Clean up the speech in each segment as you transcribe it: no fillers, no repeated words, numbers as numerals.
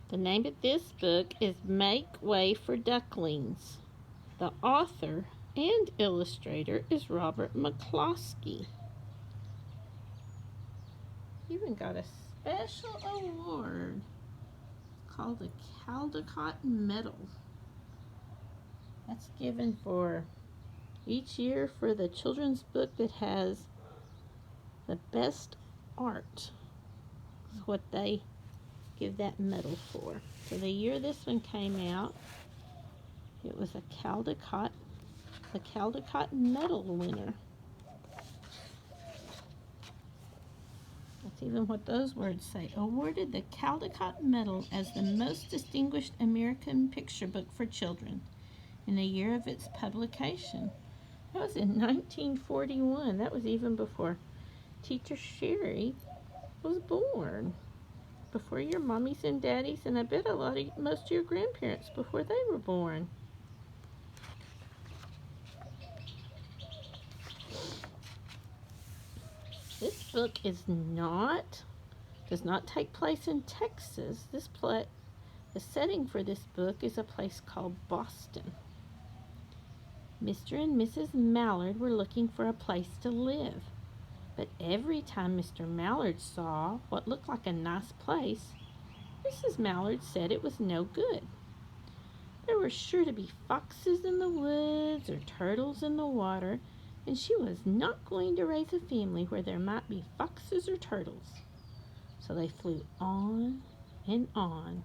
The name of this book is Make Way for Ducklings. The author and illustrator is Robert McCloskey. He even got a special award called the Caldecott Medal. That's given for each year for the children's book that has the best art. That's what they give that medal for. So the year this one came out, it was a Caldecott Medal winner. That's even what those words say. Awarded the Caldecott Medal as the most distinguished American picture book for children in the year of its publication. That was in 1941. That was even before Teacher Sherry was born. Before your mommies and daddies, and I bet most of your grandparents before they were born. This book does not take place in Texas. The setting for this book is a place called Boston. Mr. and Mrs. Mallard were looking for a place to live, but every time Mr. Mallard saw what looked like a nice place, Mrs. Mallard said it was no good. There were sure to be foxes in the woods or turtles in the water, and she was not going to raise a family where there might be foxes or turtles. So they flew on and on.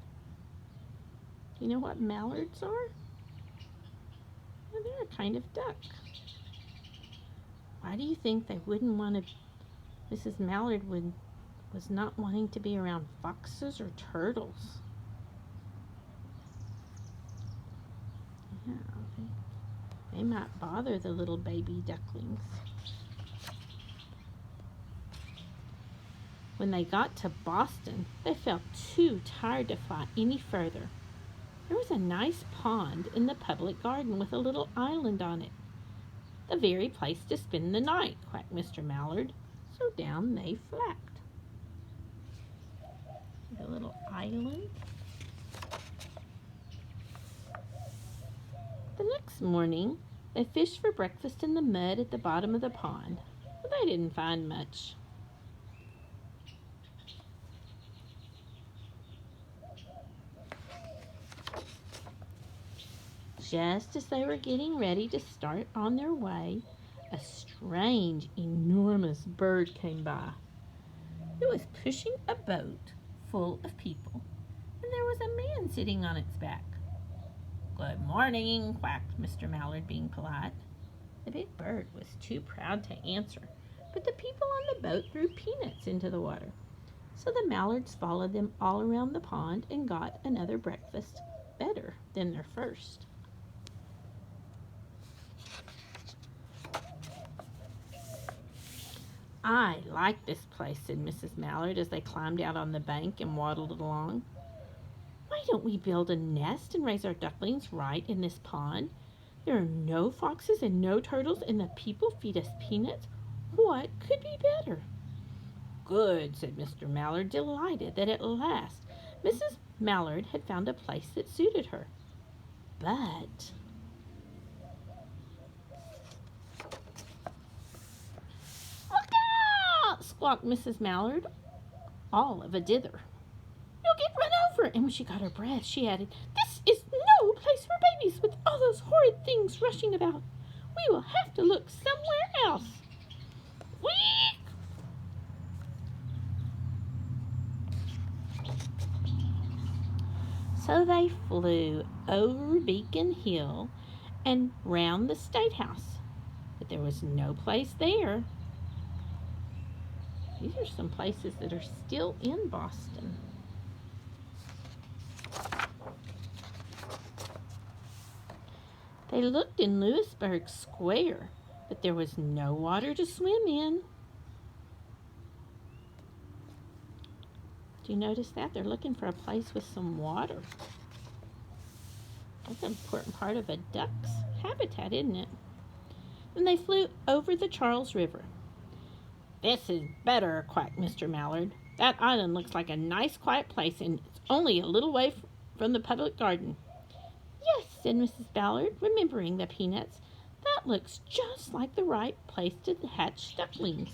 Do you know what mallards are? Well, they're a kind of duck. Why do you think they wouldn't want to? Mrs. Mallard was not wanting to be around foxes or turtles. Yeah, they might bother the little baby ducklings. When they got to Boston, they felt too tired to fly any further. There was a nice pond in the public garden with a little island on it. The very place to spend the night, quacked Mr. Mallard. So down they flapped. The little island. The next morning, they fished for breakfast in the mud at the bottom of the pond, but they didn't find much. Just as they were getting ready to start on their way, a strange, enormous bird came by. It was pushing a boat full of people, and there was a man sitting on its back. "Good morning," quacked Mr. Mallard, being polite. The big bird was too proud to answer, but the people on the boat threw peanuts into the water. So the mallards followed them all around the pond and got another breakfast, better than their first. "I like this place," said Mrs. Mallard as they climbed out on the bank and waddled along. "Why don't we build a nest and raise our ducklings right in this pond? There are no foxes and no turtles, and the people feed us peanuts. What could be better?" "Good," said Mr. Mallard, delighted that at last Mrs. Mallard had found a place that suited her. But squawked Mrs. Mallard, all of a dither. "You'll get run over." And when she got her breath, she added, "This is no place for babies with all those horrid things rushing about. We will have to look somewhere else." Wheek! So they flew over Beacon Hill and round the State House, but there was no place there. These are some places that are still in Boston. They looked in Louisburg Square, but there was no water to swim in. Do you notice that? They're looking for a place with some water. That's an important part of a duck's habitat, isn't it? Then they flew over the Charles River. "This is better," quacked Mr. Mallard. That island looks like a nice quiet place, and it's only a little way from the public garden." "Yes," said Mrs. Ballard, remembering the peanuts. "That looks just like the right place to hatch ducklings."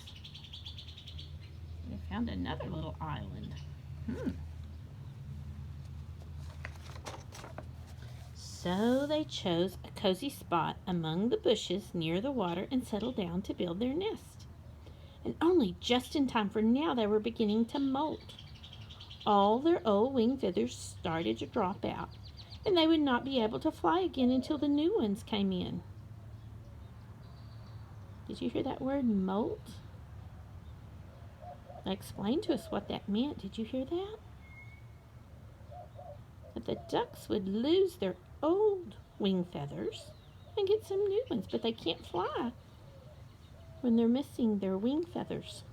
They found another little island. So they chose a cozy spot among the bushes near the water and settled down to build their nest. And only just in time, for now they were beginning to molt. All their old wing feathers started to drop out, and they would not be able to fly again until the new ones came in. Did you hear that word, molt? Explain to us what that meant. Did you hear that? That the ducks would lose their old wing feathers and get some new ones, but they can't fly when they're missing their wing feathers.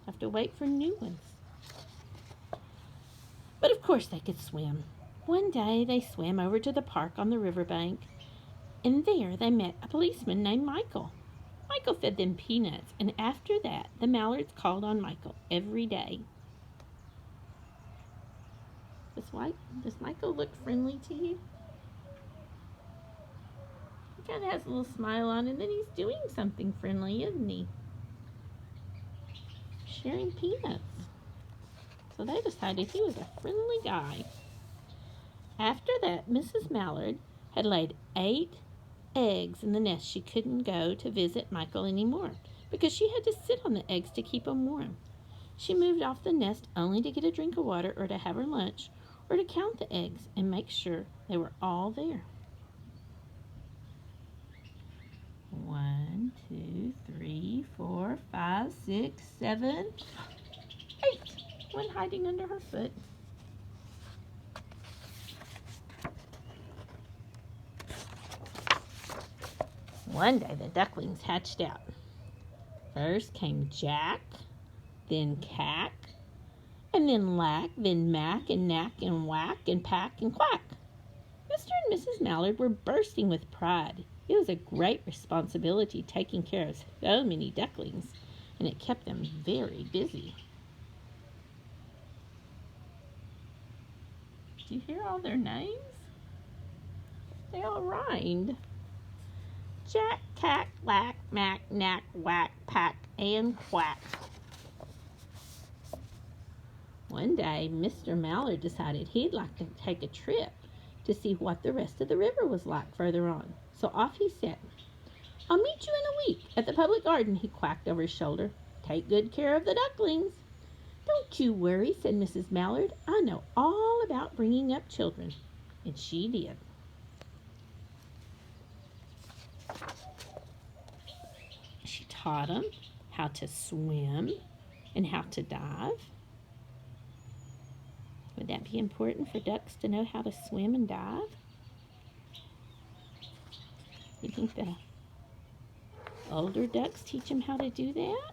Have to wait for new ones. But of course they could swim. One day they swam over to the park on the riverbank, and there they met a policeman named Michael. Michael fed them peanuts, and after that the mallards called on Michael every day. Does Michael look friendly to you? He kind of has a little smile on, and then he's doing something friendly, isn't he? Sharing peanuts. So they decided he was a friendly guy. After that, Mrs. Mallard had laid 8 eggs in the nest. She couldn't go to visit Michael anymore because she had to sit on the eggs to keep them warm. She moved off the nest only to get a drink of water or to have her lunch or to count the eggs and make sure they were all there. 1, 2, 3, 4, 5, 6, 7, 8. One hiding under her foot. One day the ducklings hatched out. First came Jack, then Cack, and then Lack, then Mack and Knack and Whack and Pack and Quack. Mr. and Mrs. Mallard were bursting with pride. It was a great responsibility taking care of so many ducklings, and it kept them very busy. Did you hear all their names? They all rhymed. Jack, Cack, Lack, Mack, Knack, Whack, Pack, and Quack. One day, Mr. Mallard decided he'd like to take a trip to see what the rest of the river was like further on. So off he set. "I'll meet you in a week at the public garden," he quacked over his shoulder. "Take good care of the ducklings." "Don't you worry," said Mrs. Mallard. "I know all about bringing up children." And she did. She taught them how to swim and how to dive. Would that be important for ducks to know how to swim and dive? You think the older ducks teach them how to do that?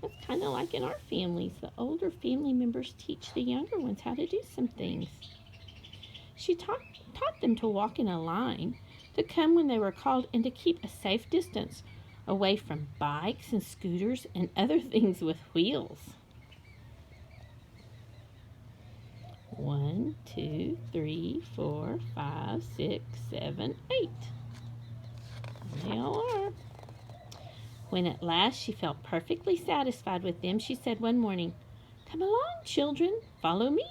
That's kind of like in our families. The older family members teach the younger ones how to do some things. She taught them to walk in a line, to come when they were called, and to keep a safe distance away from bikes and scooters and other things with wheels. 1, 2, 3, 4, 5, 6, 7, 8. They all are. When at last she felt perfectly satisfied with them, she said one morning, "Come along, children, follow me."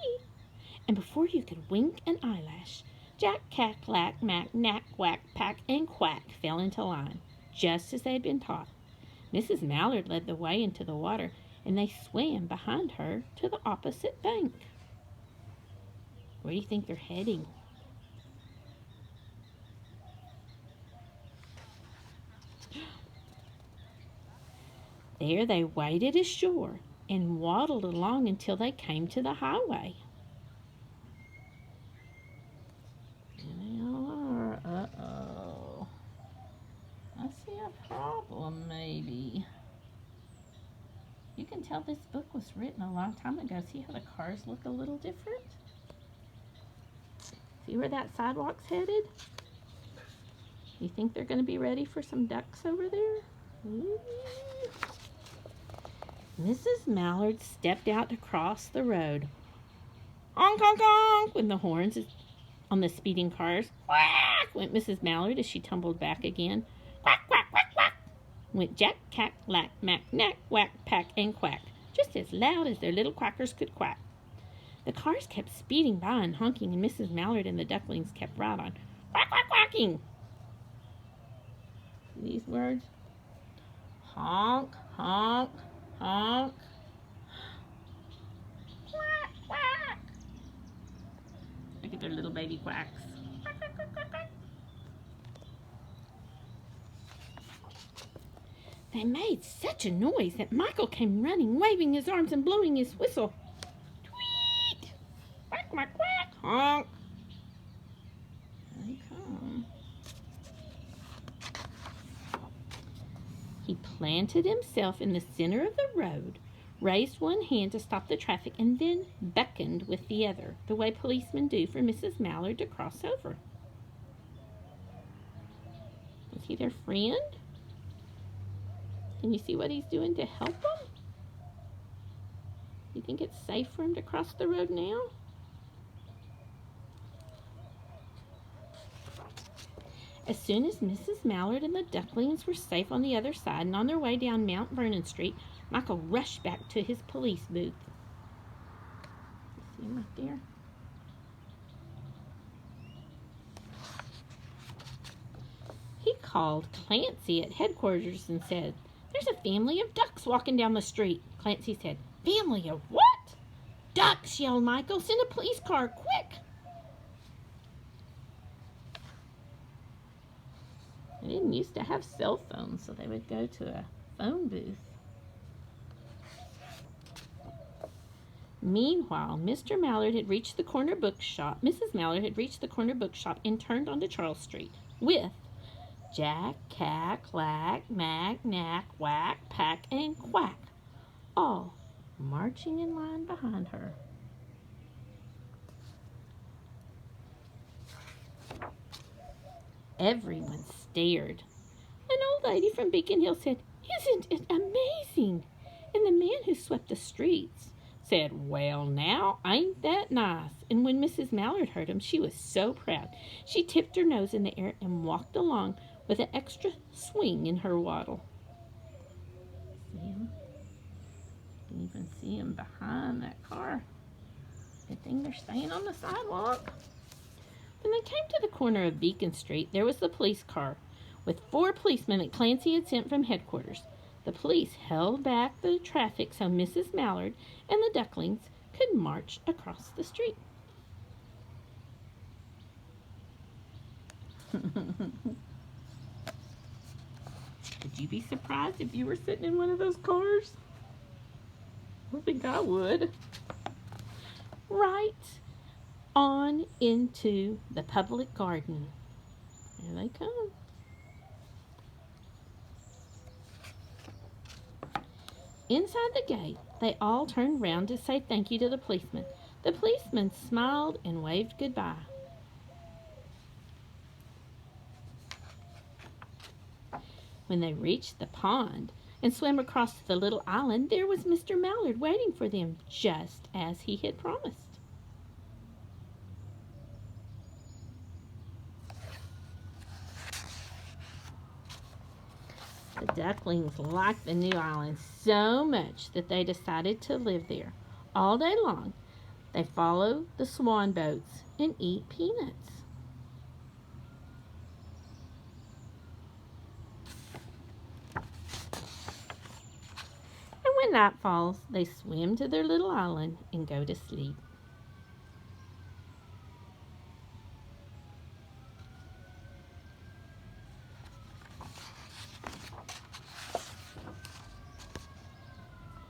And before you could wink an eyelash, Jack, Cack, Lack, Mack, Knack, Whack, Pack, and Quack fell into line, just as they had been taught. Mrs. Mallard led the way into the water, and they swam behind her to the opposite bank. Where do you think they're heading? There they waded ashore and waddled along until they came to the highway. And they all are. Uh-oh. I see a problem, maybe. You can tell this book was written a long time ago. See how the cars look a little different? See where that sidewalk's headed? You think they're going to be ready for some ducks over there? Mrs. Mallard stepped out to cross the road. Honk, honk, honk went the horns on the speeding cars. Quack went Mrs. Mallard as she tumbled back again. Quack, quack, quack, quack went Jack, Cack, Lack, Mack, Knack, Whack, Pack, and Quack, just as loud as their little quackers could quack. The cars kept speeding by and honking, and Mrs. Mallard and the ducklings kept right on. Quack, quack, quacking. See these words? Honk, honk, honk. Quack, quack. Look at their little baby quacks. Quack, quack, quack, quack, quack. They made such a noise that Michael came running, waving his arms and blowing his whistle. Tweet! Quack, quack, quack! Honk! Here they come. He planted himself in the center of the road, raised one hand to stop the traffic, and then beckoned with the other, the way policemen do for Mrs. Mallard to cross over. Was he their friend? Can you see what he's doing to help them? You think it's safe for him to cross the road now? As soon as Mrs. Mallard and the ducklings were safe on the other side and on their way down Mount Vernon Street, Michael rushed back to his police booth. See him right there? He called Clancy at headquarters and said, "There's a family of ducks walking down the street." Clancy said, "Family of what?" "Ducks," yelled Michael. "Send a police car, quick." They didn't used to have cell phones, so they would go to a phone booth. Meanwhile, Mr. Mallard had reached the corner bookshop. Mrs. Mallard had reached the corner bookshop and turned onto Charles Street with Jack, Cack, Lack, Mack, Knack, Whack, Pack, and Quack, all marching in line behind her. Everyone stared. An old lady from Beacon Hill said, "Isn't it amazing?" And the man who swept the streets said, "Well, now, ain't that nice?" And when Mrs. Mallard heard him, she was so proud. She tipped her nose in the air and walked along with an extra swing in her waddle. See him? You can even see him behind that car. Good thing they're staying on the sidewalk. When they came to the corner of Beacon Street, there was the police car with 4 policemen that Clancy had sent from headquarters. The police held back the traffic so Mrs. Mallard and the ducklings could march across the street. Would you be surprised if you were sitting in one of those cars? I don't think I would. Right on into the public garden. Here they come. Inside the gate, they all turned round to say thank you to the policeman. The policeman smiled and waved goodbye. When they reached the pond and swam across to the little island, there was Mr. Mallard waiting for them, just as he had promised. The ducklings liked the new island so much that they decided to live there. All day long, they follow the swan boats and eat peanuts. And when night falls, they swim to their little island and go to sleep.